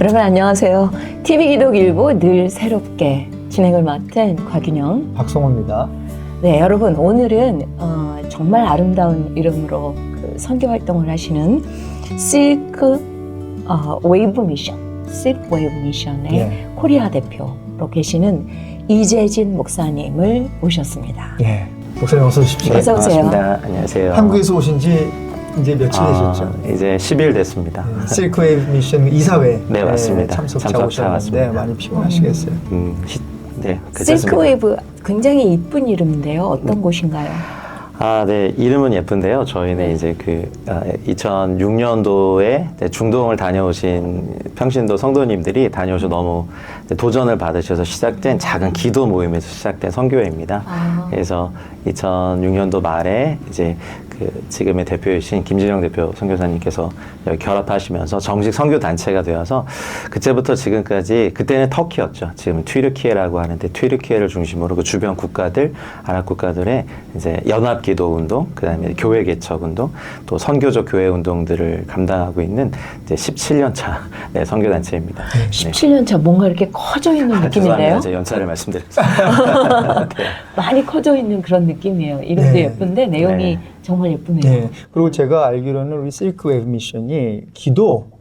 여러분 안녕하세요. TV 기독일보 늘 새롭게 진행을 맡은 곽윤영, 박성호입니다. 네, 여러분 오늘은 정말 아름다운 이름으로 그 선교 활동을 하시는 실크 웨이브 미션, 실크 웨이브 미션의 코리아 대표로 계시는 이재진 목사님을 모셨습니다. 예, 목사님 어서 오십시오. 어서 오세요. 반갑습니다. 안녕하세요. 한국에서 오신 지 이제 며칠 되셨죠? 이제 10일 됐습니다. 실크웨이브 미션 이사회 네, 맞습니다. 참석자 참석자 오셨는데 맞습니다. 많이 피곤하시겠어요. 네, 실크 웨이브 굉장히 이쁜 이름인데요. 어떤 곳인가요? 네, 이름은 예쁜데요. 저희는 이제 2006년도에 중동을 다녀오신 평신도 성도님들이 다녀오셔서 너무 도전을 받으셔서 시작된 작은 기도 모임에서 시작된 선교회입니다. 그래서 2006년도 말에 이제 지금의 대표이신 김진영 대표 선교사님께서 여기 결합하시면서 정식 선교 단체가 되어서 그때부터 지금까지, 그때는 터키였죠. 지금 튀르키예라고 하는데 튀르키예를 중심으로 그 주변 국가들, 아랍 국가들의 이제 연합 기도 운동, 그다음에 교회 개척 운동, 또 선교적 교회 운동들을 감당하고 있는 이제 17년 차 선교 단체입니다. 17년 차 뭔가 이렇게 커져 있는 느낌인데요. 제 연차를 말씀드렸습니다. 네. 많이 커져 있는 그런 느낌이에요. 이름도 예쁜데 내용이 정말 예쁘네요. 네. 그리고 제가 알기로는 우리 실크웨이브 미션이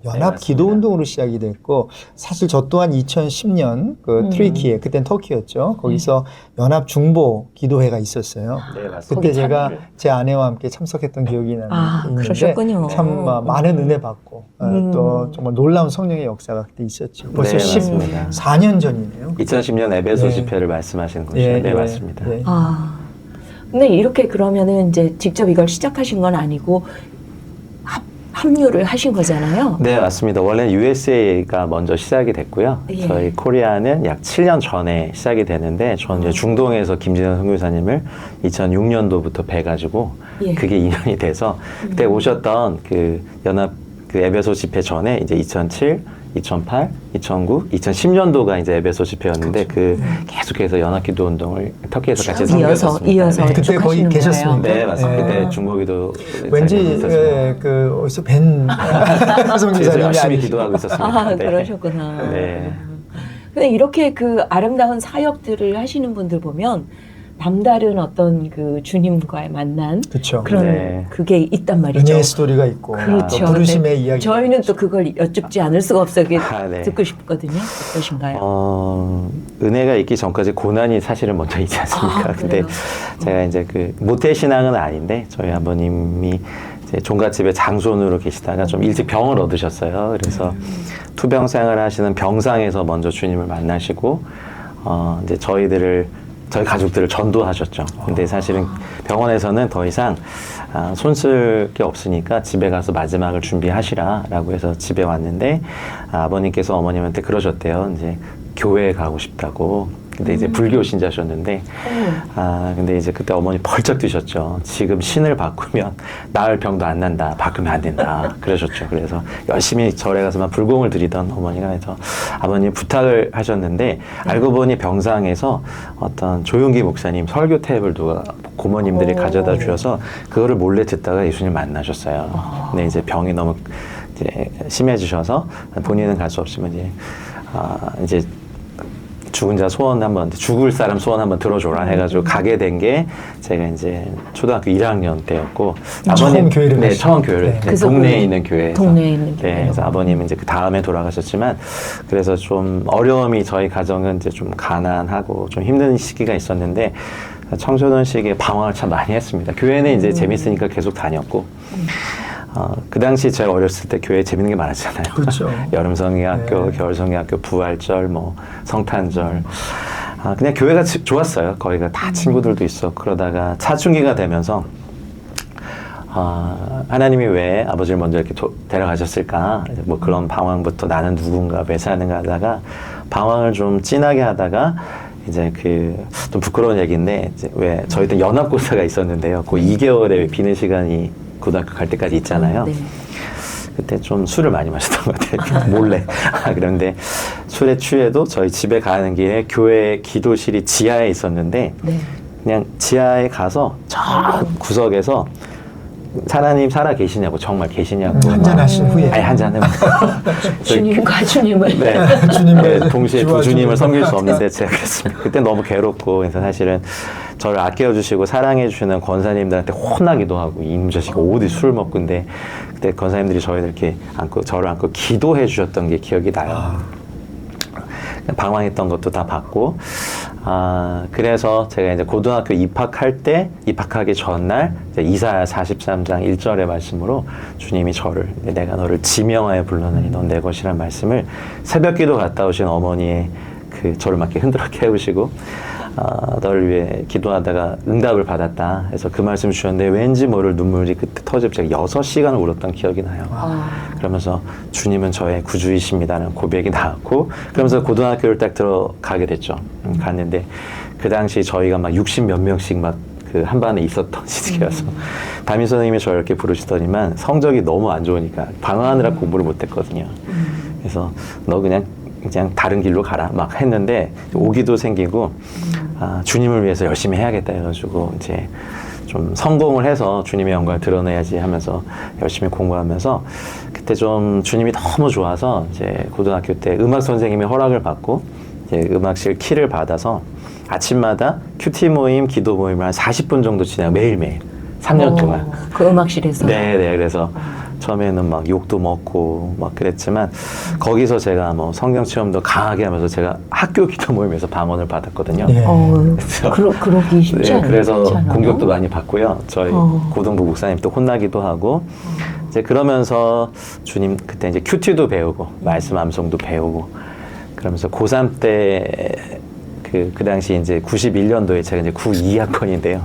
연합 기도 운동으로 시작이 됐고, 사실 저 또한 2010년 트리키에, 그땐 터키였죠. 거기서 연합 중보 기도회가 있었어요. 네, 맞습니다. 그때 제가 제 아내와 함께 참석했던 기억이 있는데 그러셨군요. 참 많은 은혜 받고 또 정말 놀라운 성령의 역사가 그때 있었죠. 벌써 네, 맞습니다. 14년 전이네요. 2010년 에베소 집회를 말씀하시는 것이죠. 네, 맞습니다. 네. 근데 이렇게 그러면은 이제 직접 이걸 시작하신 건 아니고 합류를 하신 거잖아요. 네, 맞습니다. 원래는 USA가 먼저 시작이 됐고요. 저희 코리아는 약 7년 전에 시작이 되는데, 저는 이제 중동에서 김진영 선교사님을 2006년도부터 뵈가지고 그게 인연이 돼서 그때 오셨던 연합 에베소 집회 전에 이제 2007, 2008, 2009, 2010년도가 이제 에베소 집회였는데 계속해서 연합기도 운동을 터키에서 같이 선교했었습니다. 이어서 네. 그때 거기 계셨습니다. 네, 맞습니다. 그때 중보기도 왠지 어디서 뵌 그래서 열심히 아니시죠? 기도하고 있었습니다. 네. 그러셨구나. 네. 근데 이렇게 아름다운 사역들을 하시는 분들 보면 남다른 어떤 주님과의 만난 그쵸. 그런 그게 있단 말이죠. 은혜의 스토리가 있고, 그렇죠. 부르심의 이야기. 저희는 또 그걸 여쭙지 않을 수가 없어요. 네. 듣고 싶거든요. 어떠신가요? 은혜가 있기 전까지 고난이 사실은 먼저 있지 않습니까? 근데 그래요? 제가 이제 모태신앙은 아닌데, 저희 아버님이 이제 종갓집에 장손으로 계시다가 좀 일찍 병을 얻으셨어요. 그래서 투병 생활을 하시는 병상에서 먼저 주님을 만나시고, 이제 저희 가족들을 전도하셨죠. 근데 사실은 병원에서는 더 이상 손 쓸 게 없으니까 집에 가서 마지막을 준비하시라라고 해서 집에 왔는데, 아버님께서 어머님한테 그러셨대요. 이제 교회에 가고 싶다고. 근데 이제 불교 신자셨는데, 근데 이제 그때 어머니 벌쩍 뛰셨죠. 지금 신을 바꾸면 나을 병도 안 난다. 바꾸면 안 된다. 그러셨죠. 그래서 열심히 절에 가서만 불공을 드리던 어머니가 해서 아버님 부탁을 하셨는데, 알고 보니 병상에서 어떤 조용기 목사님 설교 탭을 누가 고모님들이 가져다 주셔서 그거를 몰래 듣다가 예수님 만나셨어요. 근데 이제 병이 너무 이제 심해지셔서 본인은 갈 수 없으면 이제 죽은 자 소원 죽을 사람 소원 한번 들어줘라 해가지고 가게 된 게 제가 이제 초등학교 1학년 때였고, 처음 교회를 처음 교회를 동네에 있는 교회에서. 동네에 있는 교회. 네, 그래서 아버님은 이제 그 다음에 돌아가셨지만, 그래서 좀 어려움이, 저희 가정은 이제 좀 가난하고 좀 힘든 시기가 있었는데, 청소년 시기에 방황을 참 많이 했습니다. 교회는 이제 재밌으니까 계속 다녔고, 그 당시 제가 어렸을 때 교회에 재밌는 게 많았잖아요. 그렇죠. 여름성의학교, 겨울성의학교, 부활절, 성탄절. 그냥 교회가 좋았어요. 거기가 다 친구들도 있어. 그러다가 사춘기가 되면서, 하나님이 왜 아버지를 먼저 이렇게 데려가셨을까? 그런 방황부터 나는 누군가, 왜 사는가 하다가, 방황을 좀 진하게 하다가, 이제 좀 부끄러운 얘기인데, 이제 왜 저희 때 연합고사가 있었는데요. 그 2개월에 비는 시간이 고등학교 갈 때까지 있잖아요. 네. 그때 좀 술을 많이 마셨던 것 같아요. 몰래. 그런데 술에 취해도 저희 집에 가는 길에 교회 기도실이 지하에 있었는데, 그냥 지하에 가서 저 구석에서 하나님 살아 계시냐고, 정말 계시냐고. 한잔 하신 후에. 아니, 한잔 해봐. 주님과 주님을. 네. 주님을 네, 동시에 두 좋아하시는 주님을 섬길 수 없는데 제가 그랬습니다. 그때 너무 괴롭고, 그래서 사실은 저를 아껴주시고 사랑해주시는 권사님들한테 혼나기도 하고, 이놈 자식이 어디 술 먹고, 근데 그때 권사님들이 저희들 이렇게 안고, 저를 안고 기도해 주셨던 게 기억이 나요. 방황했던 것도 다 봤고, 그래서 제가 이제 고등학교 입학하기 전날, 이제 이사야 43장 1절의 말씀으로 주님이 저를, 내가 너를 지명하여 불러내니 넌 내 것이란 말씀을 새벽 기도 갔다 오신 어머니의 저를 막 이렇게 흔들어 깨우시고, 너를 위해 기도하다가 응답을 받았다. 그래서 그 말씀 주셨는데 왠지 모를 눈물이 그때 터지고 제가 6시간을 울었던 기억이 나요. 그러면서 주님은 저의 구주이십니다라는 고백이 나왔고, 그러면서 고등학교를 딱 들어가게 됐죠. 갔는데 그 당시 저희가 막 60 몇 명씩 막 그 한 반에 있었던 시기여서 담임 선생님이 저를 이렇게 부르시더니만 성적이 너무 안 좋으니까 방황하느라 공부를 못했거든요. 그래서 너 그냥 다른 길로 가라 막 했는데 오기도 생기고, 주님을 위해서 열심히 해야겠다 해가지고 이제 좀 성공을 해서 주님의 영광을 드러내야지 하면서 열심히 공부하면서, 그때 좀 주님이 너무 좋아서 이제 고등학교 때 음악 선생님의 허락을 받고 이제 음악실 키를 받아서 아침마다 큐티 모임, 기도 모임을 한 40분 정도 진행, 매일매일 3년 동안. 그 음악실에서. 네. 그래서 처음에는 막 욕도 먹고 막 그랬지만, 거기서 제가 뭐 성경 체험도 강하게 하면서 제가 학교 기도 모임에서 방언을 받았거든요. 예. 그러기 쉽지 않아요. 그래서 그렇지 않아요? 공격도 많이 받고요. 저희 고등부 목사님 또 혼나기도 하고, 이제 그러면서 주님 그때 이제 큐티도 배우고 말씀 암송도 배우고, 그러면서 고3 때 그 당시 이제 91년도에 제가 이제 92학번인데요.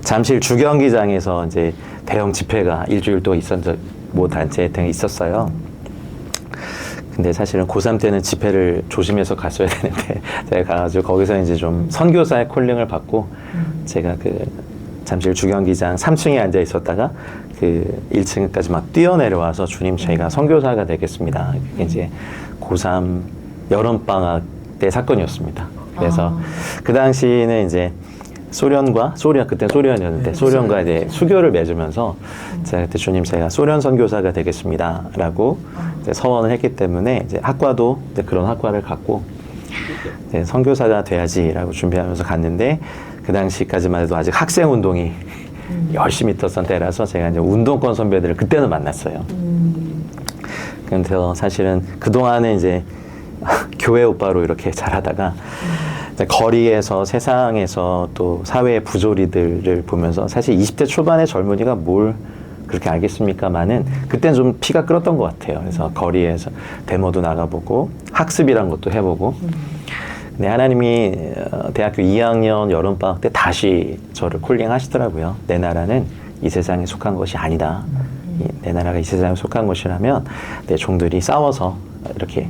잠실 주경기장에서 이제 대형 집회가 일주일 동안 모 단체 등에 있었어요. 근데 사실은 고3 때는 집회를 조심해서 갔어야 되는데 제가 가가지고 거기서 이제 좀 선교사의 콜링을 받고, 제가 그 잠실 주경기장 3층에 앉아 있었다가 그 1층까지 막 뛰어내려와서 주님 저희가 선교사가 되겠습니다. 그게 이제 고3 여름방학 때 사건이었습니다. 그래서 그 당시에는 이제 그때 소련이었는데 소련과 이제 수교를 맺으면서 제가 그때 주님 제가 소련 선교사가 되겠습니다라고 이제 서원을 했기 때문에 이제 학과도 이제 그런 학과를 갔고 이제 선교사가 돼야지라고 준비하면서 갔는데, 그 당시까지만 해도 아직 학생 운동이 열심히 있었던 때라서 제가 이제 운동권 선배들을 그때는 만났어요. 그래서 사실은 그동안은 이제 교회 오빠로 이렇게 자라다가 거리에서 세상에서 또 사회의 부조리들을 보면서, 사실 20대 초반의 젊은이가 뭘 그렇게 알겠습니까만은 그때는 좀 피가 끓었던 것 같아요. 그래서 거리에서 데모도 나가보고 학습이란 것도 해보고, 근데 하나님이 대학교 2학년 여름방학 때 다시 저를 콜링 하시더라고요. 내 나라는 이 세상에 속한 것이 아니다. 내 나라가 이 세상에 속한 것이라면 내 종들이 싸워서 이렇게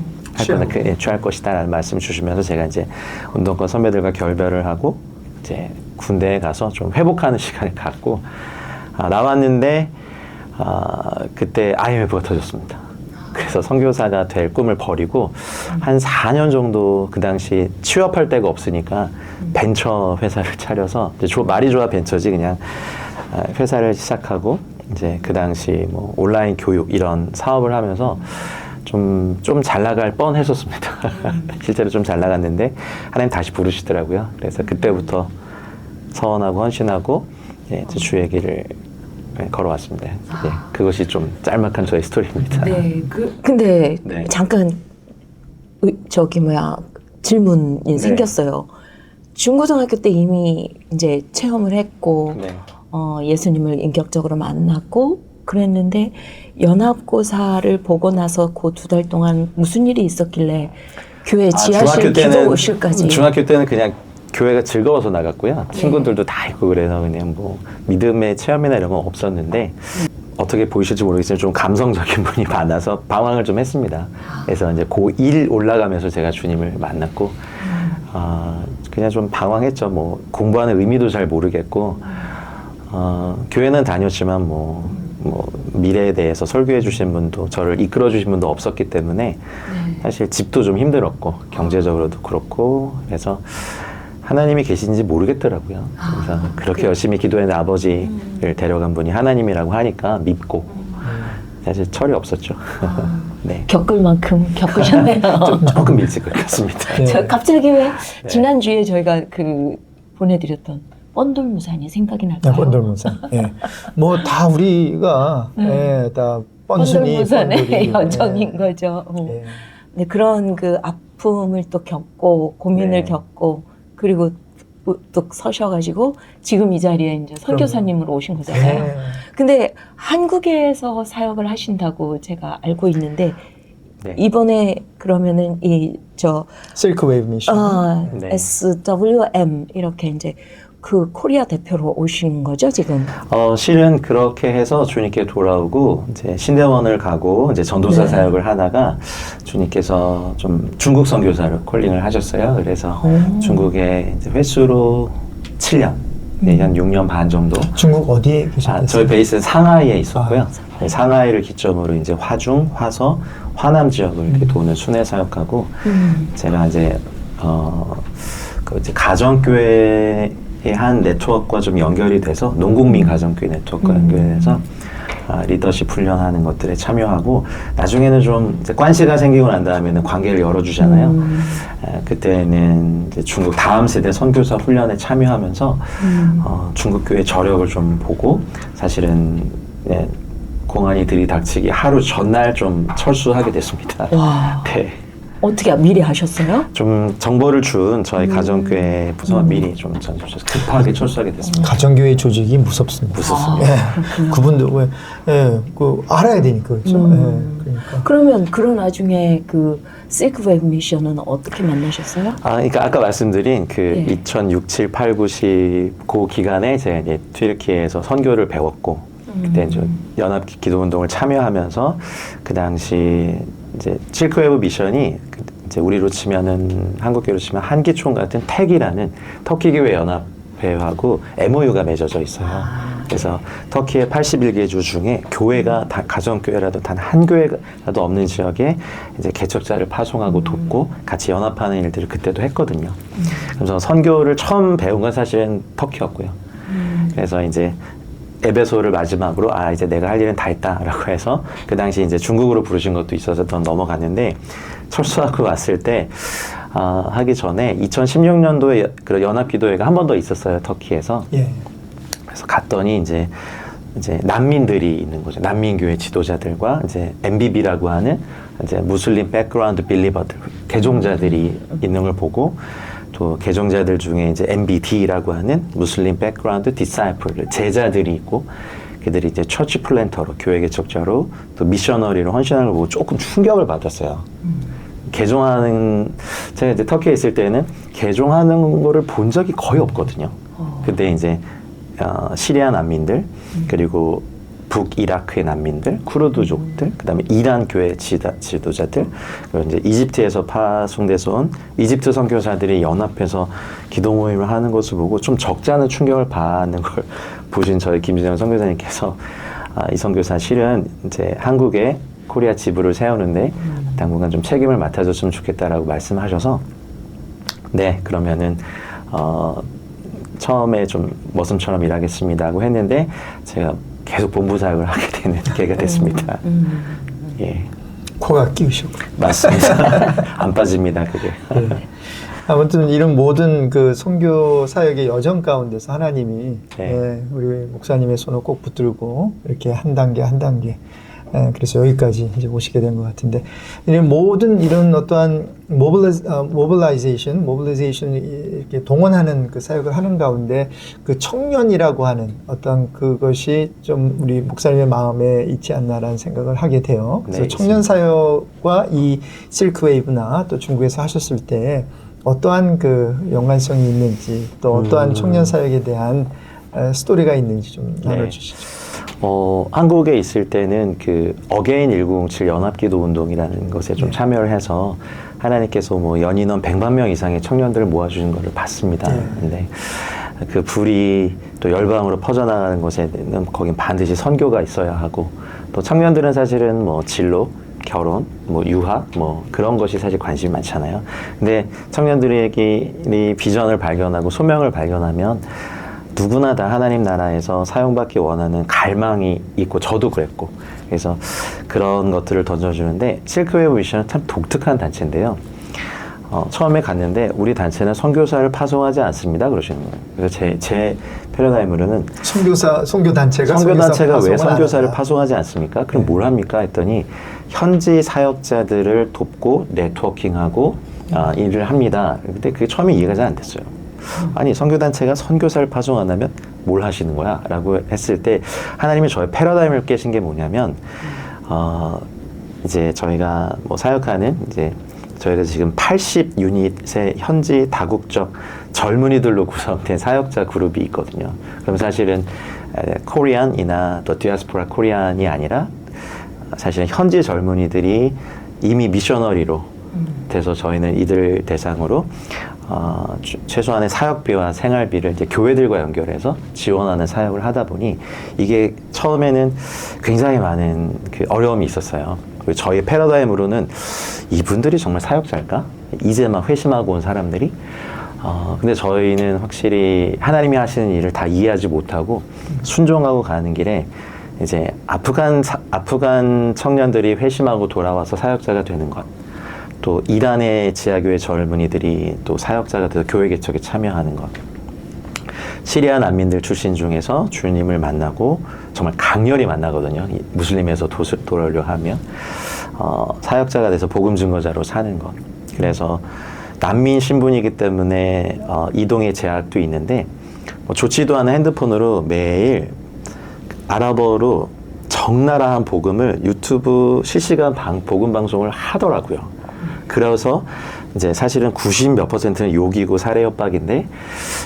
취할 것이다 라는 말씀을 주시면서, 제가 이제 운동권 선배들과 결별을 하고 이제 군대에 가서 좀 회복하는 시간을 갖고 나왔는데, 그때 IMF가 터졌습니다. 그래서 선교사가 될 꿈을 버리고 한 4년 정도 그 당시 취업할 데가 없으니까 벤처 회사를 차려서, 말이 좋아 벤처지 그냥 회사를 시작하고, 이제 그 당시 뭐 온라인 교육 이런 사업을 하면서 좀 잘 나갈 뻔 했었습니다. 실제로 좀 잘 나갔는데 하나님 다시 부르시더라고요. 그래서 그때부터 서원하고 헌신하고 제 주의 길을 걸어왔습니다. 그것이 좀 짤막한 저의 스토리입니다. 네. 근데 네. 잠깐 질문이 생겼어요. 중고등학교 때 이미 이제 체험을 했고, 네. 예수님을 인격적으로 만났고 그랬는데, 연합고사를 보고 나서 그 2달 동안 무슨 일이 있었길래 교회 지하실 기도실까지? 중학교 때는 그냥 교회가 즐거워서 나갔고요. 친구들도 다 있고 그래서 그냥 뭐 믿음의 체험이나 이런 건 없었는데, 어떻게 보이실지 모르겠지만 좀 감성적인 분이 많아서 방황을 좀 했습니다. 그래서 이제 고1 올라가면서 제가 주님을 만났고, 그냥 좀 방황했죠. 뭐 공부하는 의미도 잘 모르겠고, 교회는 다녔지만 뭐 미래에 대해서 설교해 주신 분도, 저를 이끌어 주신 분도 없었기 때문에 사실 집도 좀 힘들었고 경제적으로도 그렇고, 그래서 하나님이 계신지 모르겠더라고요. 그래서 그렇게 열심히 기도했는데 아버지를 데려간 분이 하나님이라고 하니까 믿고 사실 철이 없었죠. 네. 겪을 만큼 겪으셨네요. 조금 일찍 겪었습니다. 네. 저 갑자기 왜 지난주에 저희가 그 보내드렸던 뻔돌무산이 생각이 날까요? 뻔돌무산. 예. 뭐 다 우리가 다 뻔순이 뻔돌무산의 여정인 거죠. 예. 네, 그런 그 아픔을 또 겪고 고민을 네. 겪고 그리고 또 서셔가지고 지금 이 자리에 이제 선교사님으로 오신 거잖아요. 네. 근데 한국에서 사역을 하신다고 제가 알고 있는데 네. 이번에 그러면은 이저 실크 웨이브 미션. 네. SWM 이렇게 이제 그 코리아 대표로 오신 거죠 지금? 실은 그렇게 해서 주님께 돌아오고 이제 신대원을 가고 이제 전도사 네. 사역을 하다가 주님께서 좀 중국 선교사로 콜링을 하셨어요. 그래서 중국에 이제 횟수로 7년, 한 6년 반 정도. 중국 어디에 계셨어요? 저희 베이스는 상하이에 있었고요. 네, 상하이를 기점으로 이제 화중, 화서, 화남 지역을 이렇게 도는 순회 사역하고 제가 이제 그 이제 가정교회의 한 네트워크와 좀 연결이 돼서 농국민 가정교회 네트워크와 연결이 돼서 리더십 훈련하는 것들에 참여하고 나중에는 좀 이제 관시가 생기고 난 다음에는 관계를 열어주잖아요. 그때는 이제 중국 다음 세대 선교사 훈련에 참여하면서 중국 교회 저력을 좀 보고 사실은 공안이 들이닥치기 하루 전날 좀 철수하게 됐습니다. 와. 네. 어떻게 미리 하셨어요? 좀 정보를 준 저희 가정교회 부서가 미리 좀 전해주셔서 급하게 철수하게 됐습니다. 가정교회 조직이 무섭습니다. 무섭습니다. 예. 그분들 왜, 그 알아야 되니까 그렇죠. 그러니까. 그러면 그런 와중에 그 실크웨이브 미션은 어떻게 만나셨어요? 그러니까 아까 말씀드린 그 예. 2006, 7, 8, 9, 10 그 기간에 제가 이제 튀르키예에서 선교를 배웠고 그때 이제 연합 기도운동을 참여하면서 그 당시 이제 실크웨이브 미션이 이제 우리로 치면은 한국교회로 치면 한기총 같은 택이라는 터키 교회 연합회하고 MOU가 맺어져 있어요. 그래서 터키의 81개 주 중에 교회가 가정교회라도 단 한 교회라도 없는 지역에 이제 개척자를 파송하고 돕고 같이 연합하는 일들을 그때도 했거든요. 그래서 선교를 처음 배운 건 사실은 터키였고요. 그래서 이제 에베소를 마지막으로 이제 내가 할 일은 다 했다라고 해서 그 당시 이제 중국으로 부르신 것도 있어서 더 넘어갔는데 철수하고 왔을 때 하기 전에 2016년도에 그 연합기도회가 한 번 더 있었어요 터키에서. 예. 그래서 갔더니 이제 난민들이 있는 거죠. 난민교회 지도자들과 이제 MBB라고 하는 이제 무슬림 백그라운드 빌리버들 개종자들이 있는 걸 보고. 또 개종자들 중에 이제 MBD라고 하는 무슬림 백그라운드 디사이플 제자들이 있고 그들이 이제 처치 플랜터로 교회 개척자로 또 미셔너리로 헌신하는 걸 보고 조금 충격을 받았어요. 개종하는 제가 이제 터키에 있을 때는 개종하는 거를 본 적이 거의 없거든요. 근데 이제 시리아 난민들 그리고 북이라크의 난민들, 쿠르드족들, 그다음에 이란 교회 지도자들, 그리고 이제 이집트에서 파송돼서 온 이집트 선교사들이 연합해서 기도 모임을 하는 것을 보고 좀 적지 않은 충격을 받는 걸 보신 저희 김진영 선교사님께서 이 선교사 실은 이제 한국에 코리아 지부를 세우는데 당분간 좀 책임을 맡아줬으면 좋겠다라고 말씀하셔서 네 그러면은 처음에 좀 머슴처럼 일하겠습니다고 했는데 제가 계속 본부 사역을 하게 되는 계기가 됐습니다. 예, 코가 끼우셨고. 맞습니다. 안 빠집니다, 그게. 아무튼 이런 모든 그 선교 사역의 여정 가운데서 하나님이 우리 목사님의 손을 꼭 붙들고 이렇게 한 단계 한 단계 그래서 여기까지 이제 오시게 된 것 같은데 이런 모든 이런 어떠한 모빌라이제이션 이렇게 동원하는 그 사역을 하는 가운데 그 청년이라고 하는 어떤 그것이 좀 우리 목사님의 마음에 있지 않나라는 생각을 하게 돼요. 그래서 네, 청년 사역과 이 실크웨이브나 또 중국에서 하셨을 때 어떠한 그 연관성이 있는지 또 어떠한 청년 사역에 대한 스토리가 있는지 좀 나눠주시죠. 한국에 있을 때는 그 어게인 1907 연합기도 운동이라는 것에 좀 참여를 해서 하나님께서 뭐 연인원 100만 명 이상의 청년들을 모아주신 것을 봤습니다. 근데 그 불이 또 열방으로 퍼져나가는 것에는 거긴 반드시 선교가 있어야 하고 또 청년들은 사실은 뭐 진로, 결혼, 뭐 유학, 뭐 그런 것이 사실 관심이 많잖아요. 근데 청년들이 비전을 발견하고 소명을 발견하면 누구나 다 하나님 나라에서 사용받기 원하는 갈망이 있고 저도 그랬고 그래서 그런 것들을 던져주는데 실크웨이브 미션은 참 독특한 단체인데요. 처음에 갔는데 우리 단체는 선교사를 파송하지 않습니다 그러시는 거예요. 그래서 제 패러다임으로는 선교단체가 왜 선교사를 파송하지 않습니까? 그럼 뭘 합니까? 했더니 현지 사역자들을 돕고 네트워킹하고 일을 합니다. 근데 그게 처음에 이해가 잘 안 됐어요. 아니 선교단체가 선교사를 파송 안 하면 뭘 하시는 거야? 라고 했을 때 하나님이 저의 패러다임을 깨신 게 뭐냐면 이제 저희가 뭐 사역하는 이제 저희가 지금 80유닛의 현지 다국적 젊은이들로 구성된 사역자 그룹이 있거든요. 그럼 사실은 코리안이나 또 디아스포라 코리안이 아니라 사실은 현지 젊은이들이 이미 미셔너리로 돼서 저희는 이들 대상으로 최소한의 사역비와 생활비를 이제 교회들과 연결해서 지원하는 사역을 하다 보니 이게 처음에는 굉장히 많은 그 어려움이 있었어요. 그리고 저희 패러다임으로는 이분들이 정말 사역자일까? 이제 막 회심하고 온 사람들이 근데 저희는 확실히 하나님이 하시는 일을 다 이해하지 못하고 순종하고 가는 길에 이제 아프간 청년들이 회심하고 돌아와서 사역자가 되는 것, 또 이란의 지하교회 젊은이들이 또 사역자가 돼서 교회 개척에 참여하는 것, 시리아 난민들 출신 중에서 주님을 만나고 정말 강렬히 만나거든요. 무슬림에서 돌아오려 하면 사역자가 돼서 복음 증거자로 사는 것. 그래서 난민 신분이기 때문에 이동의 제약도 있는데 뭐 좋지도 않은 핸드폰으로 매일 아랍어로 적나라한 복음을 유튜브 실시간 복음 방송을 하더라고요. 그래서 이제 사실은 90몇 %는 욕이고 살해 협박인데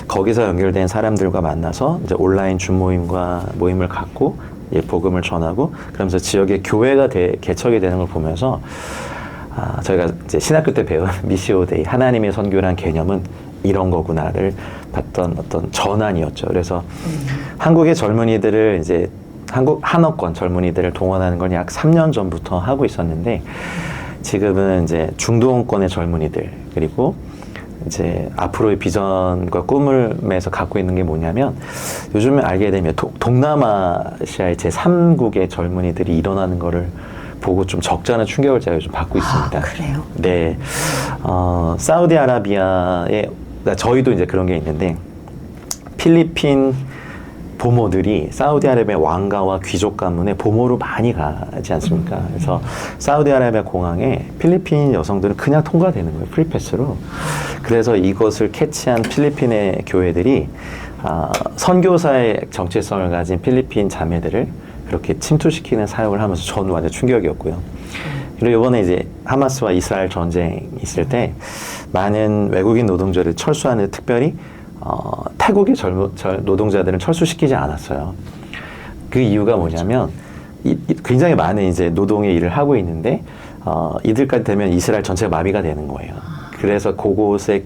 거기서 연결된 사람들과 만나서 이제 온라인 줌 모임을 갖고 복음을 전하고 그러면서 지역의 교회가 개척이 되는 걸 보면서 저희가 이제 신학교 때 배운 미시오데이 하나님의 선교란 개념은 이런 거구나를 봤던 어떤 전환이었죠. 그래서 한국의 젊은이들을 이제 한어권 젊은이들을 동원하는 건 약 3년 전부터 하고 있었는데 지금은 이제 중동권의 젊은이들 그리고 이제 앞으로의 비전과 꿈을 매서 갖고 있는 게 뭐냐면 요즘에 알게 되면 동남아시아의 제3국의 젊은이들이 일어나는 거를 보고 좀 적잖은 충격을 제가 요즘 받고 있습니다. 그래요? 네. 사우디아라비아에 저희도 이제 그런 게 있는데 필리핀 보모들이 사우디아라비아 왕가와 귀족 가문에 보모로 많이 가지 않습니까? 그래서 사우디아라비아 공항에 필리핀 여성들은 그냥 통과되는 거예요. 프리패스로. 그래서 이것을 캐치한 필리핀의 교회들이 선교사의 정체성을 가진 필리핀 자매들을 그렇게 침투시키는 사역을 하면서 저는 완전 충격이었고요. 그리고 이번에 이제 하마스와 이스라엘 전쟁 있을 때 많은 외국인 노동자를 철수하는 특별히 태국의 노동자들은 철수시키지 않았어요. 그 이유가 뭐냐면 굉장히 많은 이제 노동의 일을 하고 있는데 이들까지 되면 이스라엘 전체가 마비가 되는 거예요. 그래서 그곳에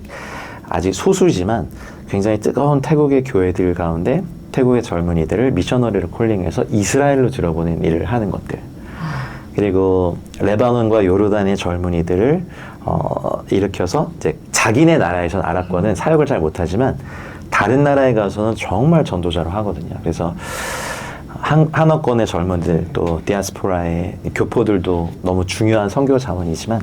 아직 소수지만 굉장히 뜨거운 태국의 교회들 가운데 태국의 젊은이들을 미셔너리를 콜링해서 이스라엘로 들어보낸 일을 하는 것들. 그리고 레바논과 요르단의 젊은이들을 일으켜서 이제 자기네 나라에서는 아랍권은 사역을 잘 못하지만 다른 나라에 가서는 정말 전도자로 하거든요. 그래서 한어권의 젊은이들 또 디아스포라의 교포들도 너무 중요한 선교 자원이지만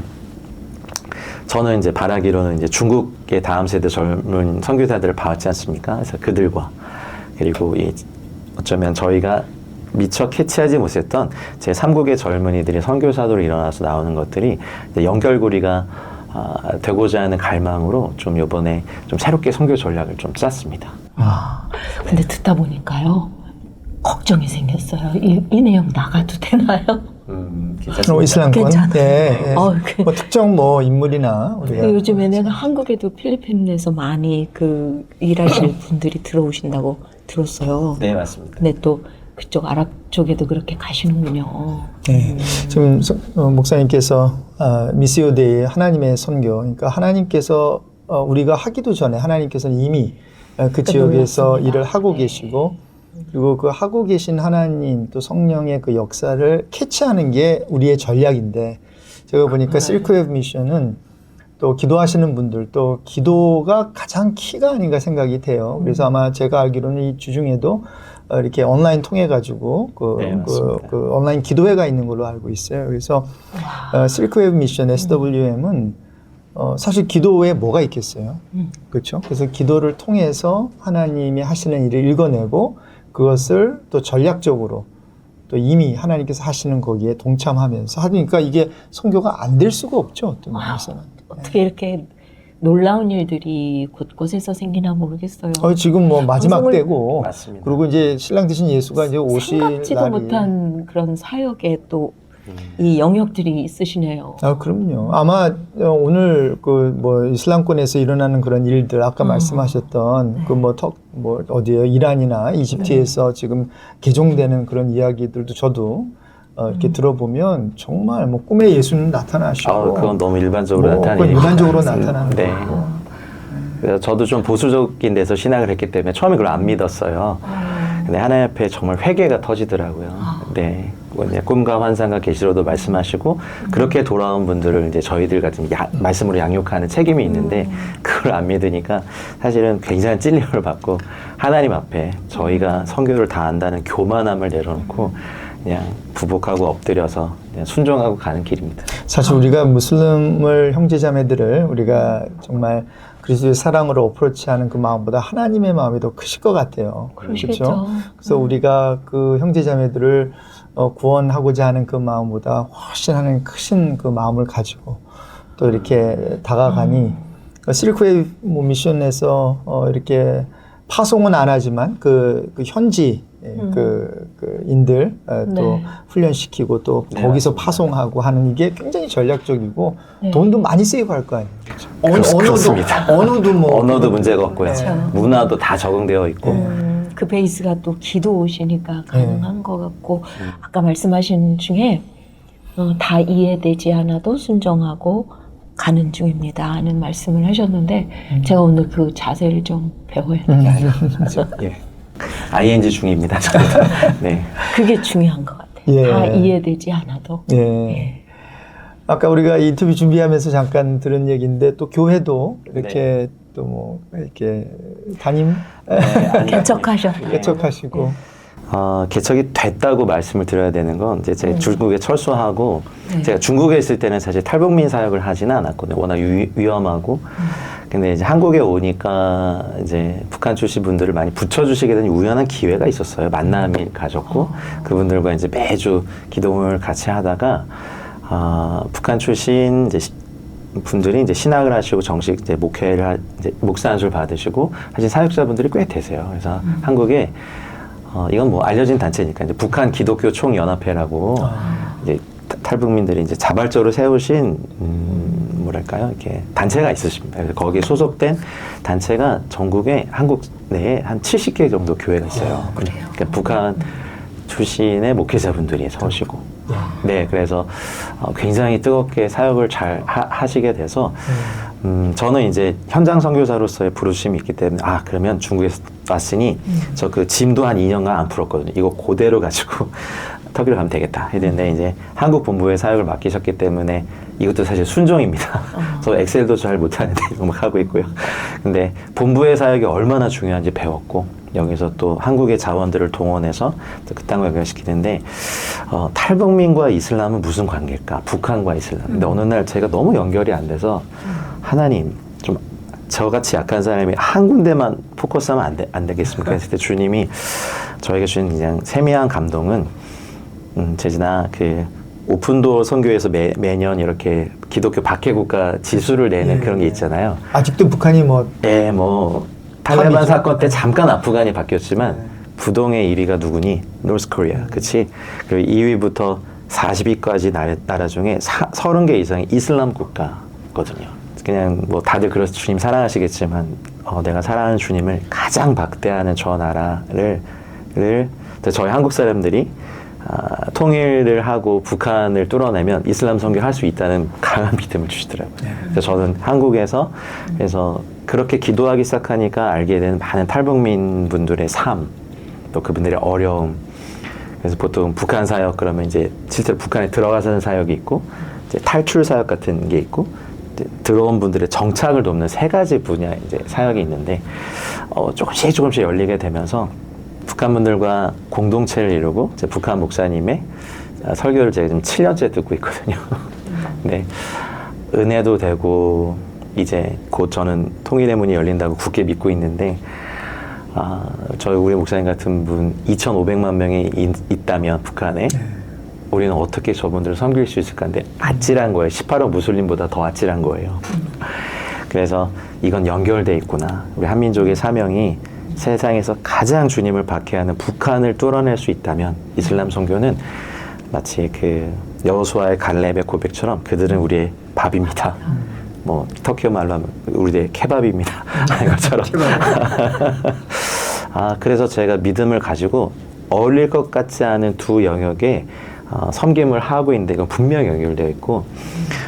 저는 이제 바라기로는 이제 중국의 다음 세대 젊은 선교사들을 봐왔지 않습니까? 그래서 그들과 그리고 어쩌면 저희가 미처 캐치하지 못했던 제3국의 젊은이들이 선교사도로 일어나서 나오는 것들이 이제 연결고리가 되고자 하는 갈망으로 좀 이번에 좀 새롭게 선교 전략을 좀 짰습니다. 근데 듣다 보니까요 걱정이 생겼어요. 이 내용 나가도 되나요? 이슬람권. 괜찮아요. 네. 뭐 특정 뭐 인물이나 우리가 요즘에는 한국에도 필리핀에서 많이 일하실 분들이 들어오신다고 들었어요. 네, 맞습니다. 근데 또 그쪽 아랍 쪽에도 그렇게 가시는군요. 네. 지금 목사님께서 미시오데이 하나님의 선교, 그러니까 하나님께서 우리가 하기도 전에 하나님께서는 이미 그 지역에서 몰랐습니다. 일을 하고 계시고 그리고 그 하고 계신 하나님 또 성령의 그 역사를 캐치하는 게 우리의 전략인데 제가 보니까 실크웨이브 미션은 또 기도하시는 분들 또 기도가 가장 키가 아닌가 생각이 돼요. 그래서 아마 제가 알기로는 이 주중에도 이렇게 온라인 통해 가지고 그 온라인 기도회가 있는 걸로 알고 있어요. 그래서 실크웨이브 미션 SWM은 사실 기도에 뭐가 있겠어요? 그렇죠? 그래서 기도를 통해서 하나님이 하시는 일을 읽어내고 그것을 또 전략적으로 또 이미 하나님께서 하시는 거기에 동참하면서 하니까 이게 선교가 안 될 수가 없죠. 어떤 면에서는. 어떻게 이렇게 놀라운 일들이 곳곳에서 생기나 모르겠어요. 지금 뭐 마지막 방송을- 때고 맞습니다. 그리고 이제 신랑 되신 예수가 이제 오실 생각지도 날이 못한 그런 사역에 또 이 영역들이 있으시네요. 그럼요. 아마 오늘 그 뭐 이슬람권에서 일어나는 그런 일들 아까 말씀하셨던 그 뭐 어디에요? 이란이나 이집트에서 지금 개종되는 그런 이야기들도 저도 이렇게 들어보면 정말 뭐 꿈에 예수는 나타나시고 그건 너무 일반적으로 뭐 나타나는 그건 일반적으로 일이죠. 나타나는 네. 거고. 그래서 저도 좀 보수적인 데서 신학을 했기 때문에 처음에 그걸 안 믿었어요. 근데 하나님 앞에 정말 회개가 터지더라고요. 네. 뭐 이제 꿈과 환상과 계시로도 말씀하시고 그렇게 돌아온 분들을 이제 저희들 같은 말씀으로 양육하는 책임이 있는데 그걸 안 믿으니까 사실은 굉장히 찔림을 받고 하나님 앞에 저희가 선교를 다 안다는 교만함을 내려놓고 그냥 부복하고 엎드려서 그냥 순종하고 가는 길입니다. 사실 우리가 무슬림을 형제자매들을 우리가 정말 그리스도의 사랑으로 어프로치하는 그 마음보다 하나님의 마음이 더 크실 것 같아요. 그러시겠죠. 그렇죠? 그래서 우리가 그 형제자매들을 구원하고자 하는 그 마음보다 훨씬 하나님 크신 그 마음을 가지고 또 이렇게 다가가니 실크웨이브 미션에서 이렇게 파송은 안 하지만 그 현지 그 인들 또 네. 훈련시키고 또 네, 거기서 맞습니다. 파송하고 하는 이게 굉장히 전략적이고 네. 돈도 많이 세이브할 거 아니에요. 그렇습니다. 언어도 뭐 언어도 문제가 없고요. 그렇죠. 문화도 다 적응되어 있고 그 베이스가 또 기도시니까 가능한 것 같고 아까 말씀하신 중에 다 이해되지 않아도 순종하고 가는 중입니다 하는 말씀을 하셨는데 제가 오늘 그 자세를 좀 배워야 돼요. 예. ING 중입니다. 네. 그게 중요한 것 같아요. 예. 다 이해되지 않아도. 예. 아까 우리가 인터뷰 준비하면서 잠깐 들은 얘기인데 또 교회도 이렇게 또 뭐 이렇게 담임 개척하셨어요. 개척하시고 개척이 됐다고 말씀을 드려야 되는 건 이제 제가 중국에 철수하고 네. 제가 중국에 있을 때는 사실 탈북민 사역을 하지는 않았거든요. 워낙 위험하고. 근데 이제 한국에 오니까 이제 북한 출신 분들을 많이 붙여주시게 된 우연한 기회가 있었어요. 만남을 가졌고 그분들과 이제 매주 기도를 같이 하다가 북한 출신 이제 분들이 이제 신학을 하시고 정식 이제 목회를 이제 목사 안수를 받으시고 하신 사역자분들이 꽤 되세요. 그래서 한국에 이건 뭐 알려진 단체니까 이제 북한 기독교 총연합회라고 이제 탈북민들이 이제 자발적으로 세우신 뭐랄까요 이렇게 단체가 있으십니다. 그래서 거기에 소속된 단체가 전국에 한국 내에 한 70개 정도 교회가 있어요. 그러니까 북한 출신의 목회자분들이 서시고 네, 그래서 굉장히 뜨겁게 사역을 잘 하시게 돼서 저는 이제 현장 선교사로서의 부르심이 있기 때문에 그러면 중국에서 왔으니 저 그 짐도 한 2년간 안 풀었거든요. 이거 그대로 가지고 터키로 가면 되겠다 했는데 이제 한국 본부에 사역을 맡기셨기 때문에 이것도 사실 순종입니다. 저 엑셀도 잘 못하는데 이거 막 하고 있고요. 근데 본부의 사역이 얼마나 중요한지 배웠고 여기서 또 한국의 자원들을 동원해서 또 그 땅을 연결시키는데 탈북민과 이슬람은 무슨 관계일까? 북한과 이슬람. 근데 어느 날 제가 너무 연결이 안 돼서 하나님 좀 저같이 약한 사람이 한 군데만 포커스하면 안 되겠습니까? 했을 때 주님이 저에게 주신 그냥 세미한 감동은 재진아 그 오픈도어 선교에서 매년 이렇게 기독교 박해국가 지수를 내는 그런 게 있잖아요. 아직도 북한이 뭐 네, 뭐 탈레반 탑이죠. 사건 때 잠깐 아프간이 바뀌었지만 부동의 1위가 누구니? 노스 코리아, 그치? 그리고 2위부터 40위까지 나라 중에 30개 이상이 이슬람 국가거든요. 그냥 뭐 다들 그래서 주님 사랑하시겠지만 내가 사랑하는 주님을 가장 박대하는 저 나라를 저희 한국 사람들이 통일을 하고 북한을 뚫어내면 이슬람 선교할 수 있다는 강한 믿음을 주시더라고요. 그래서 저는 한국에서 그래서 그렇게 기도하기 시작하니까 알게 되는 많은 탈북민 분들의 삶, 또 그분들의 어려움. 그래서 보통 북한 사역 그러면 이제 실제로 북한에 들어가서는 사역이 있고 이제 탈출 사역 같은 게 있고 이제 들어온 분들의 정착을 돕는 3가지 분야 이제 사역이 있는데 조금씩 열리게 되면서 북한 분들과 공동체를 이루고 이제 북한 목사님의 설교를 제가 지금 7년째 듣고 있거든요. 네, 은혜도 되고 이제 곧 저는 통일의 문이 열린다고 굳게 믿고 있는데 저희 우리 목사님 같은 분 2,500만 명이 있다면 북한에 우리는 어떻게 저분들을 섬길 수 있을까 하는데 아찔한 거예요. 18호 무슬림보다 더 아찔한 거예요. 그래서 이건 연결돼 있구나. 우리 한민족의 사명이 세상에서 가장 주님을 박해하는 북한을 뚫어낼 수 있다면 이슬람 선교는 마치 그 여호수아의 갈렙의 고백처럼 그들은 우리의 밥입니다. 뭐 터키어 말로 하면 우리의 케밥입니다. 하는 것처럼. 그래서 제가 믿음을 가지고 어울릴 것 같지 않은 두 영역에 섬김을 하고 있는데 이건 분명히 연결되어 있고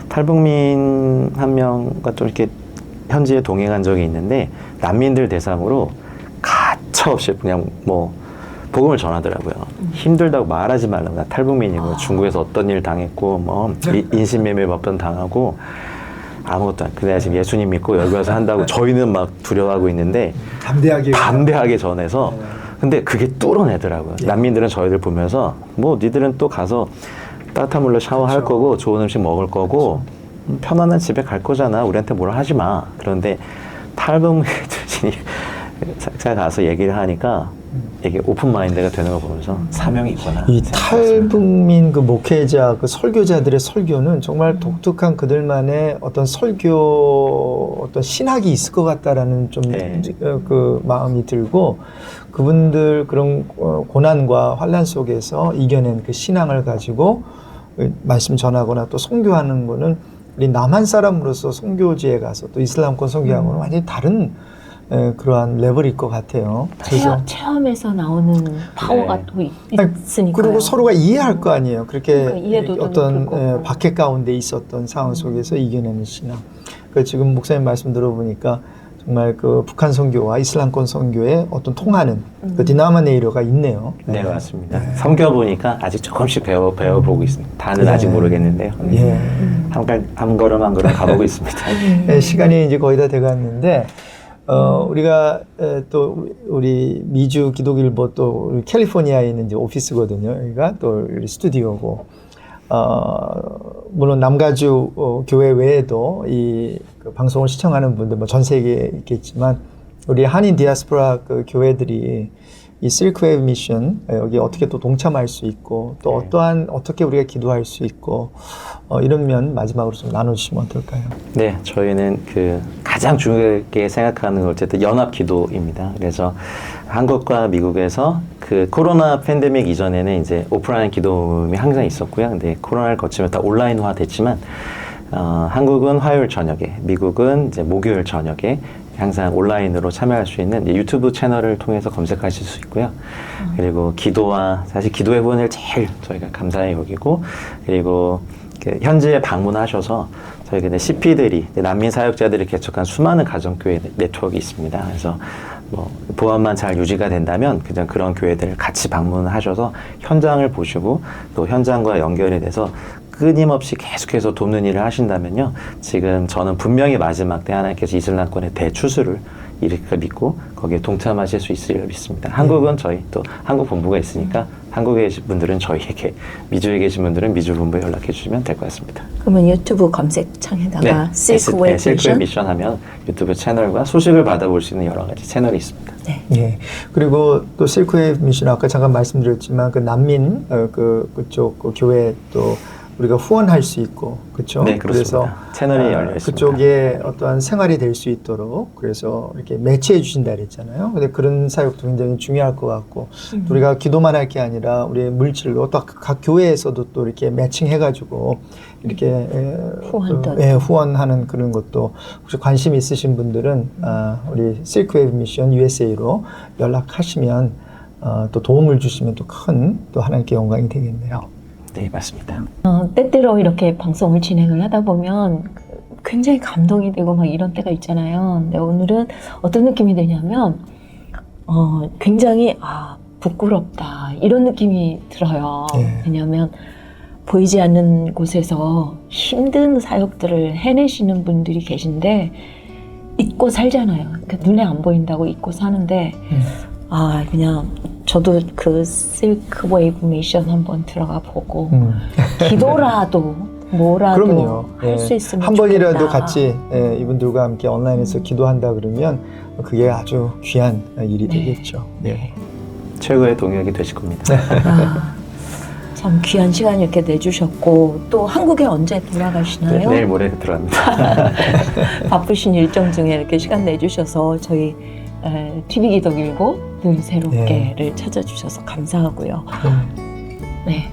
탈북민 한 명과 좀 이렇게 현지에 동행한 적이 있는데 난민들 대상으로 가차없이 그냥 뭐 복음을 전하더라고요. 힘들다고 말하지 말라고. 나 탈북민이고 중국에서 어떤 일 당했고 뭐 인신매매 몇 번 당하고 아무것도 안. 근데 지금 예수님 믿고 여기 와서 한다고 저희는 막 두려워하고 있는데 담대하게 전해서 근데 그게 뚫어내더라고요. 난민들은 저희들 보면서 뭐 니들은 또 가서 따뜻한 물로 샤워할 거고 좋은 음식 먹을 거고 편안한 집에 갈 거잖아. 우리한테 뭐라 하지 마. 그런데 탈북민들이 제가 가서 얘기를 하니까 이게 오픈 마인드가 되는 걸 보면서 사명이 있구나. 이 탈북민 그 목회자, 그 설교자들의 설교는 정말 독특한 그들만의 어떤 설교, 어떤 신학이 있을 것 같다라는 좀 그 마음이 들고 그분들 그런 고난과 환난 속에서 이겨낸 그 신앙을 가지고 말씀 전하거나 또 선교하는 거는 우리 남한 사람으로서 선교지에 가서 또 이슬람권 선교하고는 완전히 다른 그러한 레벨일 것 같아요. 체험에서 나오는 파워가 또 있으니까요. 그리고 서로가 이해할 거 아니에요. 그렇게 그러니까 어떤 박해 가운데 있었던 상황 속에서 이겨내는 신앙. 지금 목사님 말씀 들어보니까 정말 그 북한 선교와 이슬람권 선교의 어떤 통하는 그 디나미네이터가 있네요. 네, 맞습니다. 섬겨보니까 아직 조금씩 배워보고 있습니다. 다는 아직 모르겠는데요. 한 걸음 한 걸음 가보고 있습니다. 시간이 이제 거의 다 돼갔는데 우리가 또 우리 미주 기독일보 또 우리 캘리포니아에 있는 이제 오피스거든요. 여기가 또 우리 스튜디오고 물론 남가주 교회 외에도 그 방송을 시청하는 분들 뭐 전 세계에 있겠지만 우리 한인 디아스포라 그 교회들이 이 실크웨이브 미션 여기 어떻게 또 동참할 수 있고 또 어떻게 우리가 기도할 수 있고 이런 면 마지막으로 좀 나눠주시면 어떨까요? 네, 저희는 그 가장 중요하게 생각하는 건 어쨌든 연합 기도입니다. 그래서 한국과 미국에서 그 코로나 팬데믹 이전에는 이제 오프라인 기도음이 항상 있었고요. 근데 코로나를 거치면 다 온라인화 됐지만 한국은 화요일 저녁에, 미국은 이제 목요일 저녁에 항상 온라인으로 참여할 수 있는 유튜브 채널을 통해서 검색하실 수 있고요. 그리고 기도와 사실 기도의 부분을 제일 저희가 감사히 여기고 그리고 현지에 방문하셔서 저희 근데 CP들이 난민 사역자들이 개척한 수많은 가정교회 네트워크가 있습니다. 그래서 뭐 보안만 잘 유지가 된다면 그냥 그런 교회들을 같이 방문하셔서 현장을 보시고 또 현장과 연결이 돼서 끊임없이 계속해서 돕는 일을 하신다면요. 지금 저는 분명히 마지막 때 하나님께서 이슬람권의 대추수를 이렇게 믿고 거기에 동참하실 수 있으리라 믿습니다. 한국은 저희 또 한국 본부가 있으니까 한국에 계신 분들은 저희에게, 미주에 계신 분들은 미주 본부에 연락해 주시면 될 것 같습니다. 그러면 유튜브 검색창에다가 실크웨이브 미션 하면 유튜브 채널과 소식을 받아볼 수 있는 여러 가지 채널이 있습니다. 네. 예. 그리고 또 실크웨이브 미션 아까 잠깐 말씀드렸지만 그 난민 그쪽 그 교회 또 우리가 후원할 수 있고, 그렇죠? 네, 그렇습니다. 그래서 채널이 열려 있습니다. 그쪽에 어떠한 생활이 될 수 있도록 그래서 이렇게 매치해 주신다 그랬잖아요. 근데 그런 사역도 굉장히 중요할 것 같고, 우리가 기도만 할 게 아니라 우리의 물질로 또 각 교회에서도 또 이렇게 매칭해가지고 이렇게 후원하는 그런 것도 혹시 관심 있으신 분들은 우리 실크웨이브 미션 USA로 연락하시면 또 도움을 주시면 또 큰 또 하나님께 영광이 되겠네요. 네, 맞습니다. 때때로 이렇게 방송을 진행을 하다 보면 굉장히 감동이 되고 막 이런 때가 있잖아요. 근데 오늘은 어떤 느낌이 드냐면 굉장히 부끄럽다 이런 느낌이 들어요. 왜냐하면 보이지 않는 곳에서 힘든 사역들을 해내시는 분들이 계신데 잊고 살잖아요. 그러니까 눈에 안 보인다고 잊고 사는데 아 그냥 저도 그 실크 웨이브 미션 한번 들어가 보고 기도라도 뭐라도 그럼요. 할 수 있으면 한 번이라도 좋겠다. 같이 이분들과 함께 온라인에서 기도한다 그러면 그게 아주 귀한 일이 되겠죠. 네. 최고의 동역이 되실 겁니다. 아, 참 귀한 시간 이렇게 내주셨고 또 한국에 언제 돌아가시나요? 내일 모레 들어갑니다. 바쁘신 일정 중에 이렇게 시간 내주셔서 저희 TV 기도 길고 늘 새롭게를 찾아주셔서 감사하고요. 네.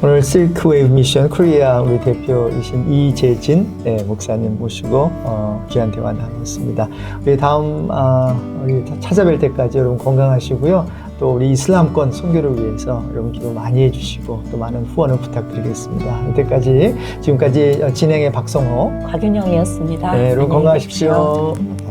오늘 실크 웨이브 미션 코리아 우리 대표이신 이재진 목사님 모시고 귀한 대화 나눴습니다. 우리 다음 우리 찾아뵐 때까지 여러분 건강하시고요. 또 우리 이슬람권 선교를 위해서 여러분 기도 많이 해주시고 또 많은 후원을 부탁드리겠습니다. 이때까지 지금까지 진행의 박성호 곽윤영이었습니다. 여러분 안녕히 건강하십시오. 계십시오.